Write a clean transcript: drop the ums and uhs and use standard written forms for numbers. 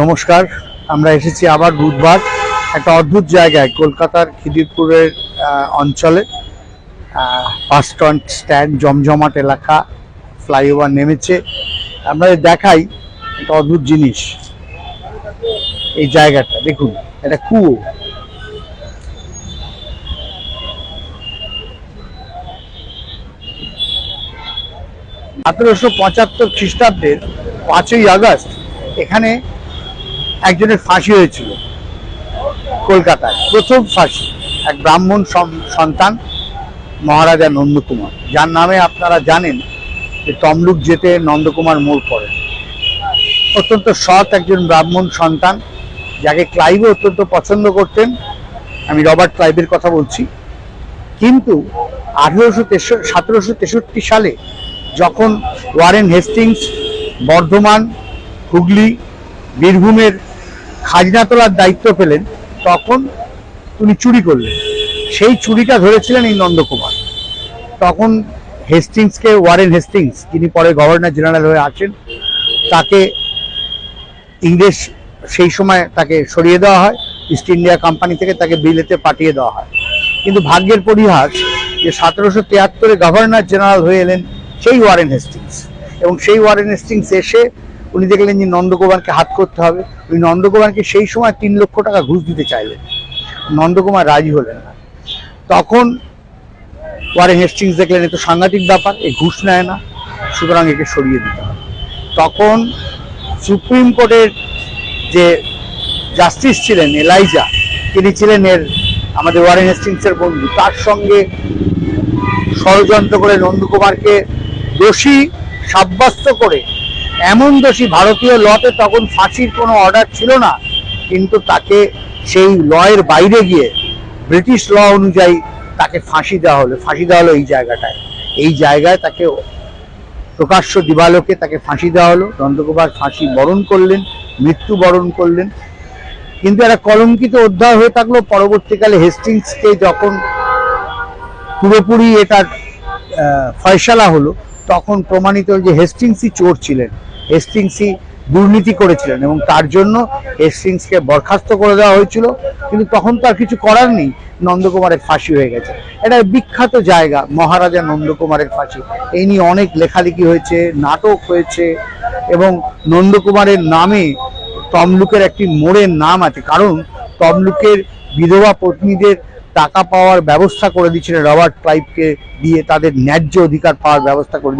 নমস্কার। আমরা এসেছি আবার বুধবার একটা অদ্ভুত জায়গায়, কলকাতার খিদিরপুরের অঞ্চলে। বাস স্ট্যান্ড, জমজমাট এলাকা, ফ্লাইওভার নেমেছে। আমরা দেখাই একটা অদ্ভুত জিনিস। এই জায়গাটা দেখুন, এটা কুয়ো। (1775) খ্রিস্টাব্দের 5ই আগস্ট এখানে একজনের ফাঁসি হয়েছিল কলকাতায়, প্রথম ফাঁসি। এক ব্রাহ্মণ সন্তান মহারাজা নন্দকুমার, যার নামে আপনারা জানেন যে তমলুক যেতে নন্দকুমার মোড় পড়ে। অত্যন্ত সৎ একজন ব্রাহ্মণ সন্তান, যাকে ক্লাইভও অত্যন্ত পছন্দ করতেন। আমি রবার্ট ক্লাইভের কথা বলছি। কিন্তু 1763 সালে যখন ওয়ারেন হেস্টিংস বর্ধমান, হুগলি, বীরভূমের খাজনা তোলার দায়িত্ব পেলেন, তখন উনি চুরি করলেন। সেই চুরিটা ধরেছিলেন এই নন্দকুমার। তখন হেস্টিংসকে, ওয়ারেন হেস্টিংস, যিনি পরে গভর্নর জেনারেল হয়ে আছেন, তাকে ইংরেজ সেই সময় তাকে সরিয়ে দেওয়া হয়। ইস্ট ইন্ডিয়া কোম্পানি থেকে তাকে বিলেতে পাঠিয়ে দেওয়া হয়। কিন্তু ভাগ্যের পরিহাস যে 1773-এ গভর্নর জেনারেল হয়ে এলেন সেই ওয়ারেন হেস্টিংস, এবং সেই ওয়ারেন হেস্টিংস এসে উনি দেখলেন যে নন্দকুমারকে হাত করতে হবে। উনি নন্দকুমারকে সেই সময় 3 লক্ষ টাকা ঘুষ দিতে চাইলেন। নন্দকুমার রাজি হলেন না। তখন ওয়ারেন হেস্টিংস দেখলেন এ তো সাংঘাতিক ব্যাপার, এ ঘুষ নেয় না, সুতরাং একে সরিয়ে দিতে হবে। তখন সুপ্রিম কোর্টের যে জাস্টিস ছিলেন এলাইজা, তিনি ছিলেন আমাদের ওয়ারেন হেস্টিংসের বন্ধু। তার সঙ্গে ষড়যন্ত্র করে নন্দকুমারকে দোষী সাব্যস্ত করে, এমন দোষী, ভারতীয় লতে তখন ফাঁসির কোনো অর্ডার ছিল না, কিন্তু তাকে সেই লয়ের বাইরে গিয়ে ব্রিটিশ ল অনুযায়ী তাকে ফাঁসি দেওয়া হলো। ফাঁসি দেওয়া হলো এই জায়গাটায়। এই জায়গায় তাকে প্রকাশ্য দিবালোকে তাকে ফাঁসি দেওয়া হলো। নন্দকুমার ফাঁসি বরণ করলেন, মৃত্যুবরণ করলেন। কিন্তু একটা কলঙ্কিত অধ্যায় হয়ে থাকলো। পরবর্তীকালে হেস্টিংসকে যখন পুরোপুরি এটার ফয়সালা হলো, তখন প্রমাণিত যে হেস্টিংসই চোর ছিলেন, হেস্টিংসই দুর্নীতি করেছিলেন, এবং তার জন্য হেস্টিংসকে বরখাস্ত করে দেওয়া হয়েছিল। কিন্তু তখন তো আর কিছু করার নেই, নন্দকুমারের ফাঁসি হয়ে গেছে। এটা বিখ্যাত জায়গা, মহারাজা নন্দকুমারের ফাঁসি। এই নিয়ে অনেক লেখালেখি হয়েছে, নাটক হয়েছে, এবং নন্দকুমারের নামে তমলুকের একটি মোড়ের নাম আছে, কারণ তমলুকের বিধবা পত্নীদের টাকা পাওয়ার ব্যবস্থা করে দিয়েছিলেন রবার্ট ক্লাইভকে দিয়ে, তাদের ন্যায্য অধিকার পাওয়ার ব্যবস্থা করে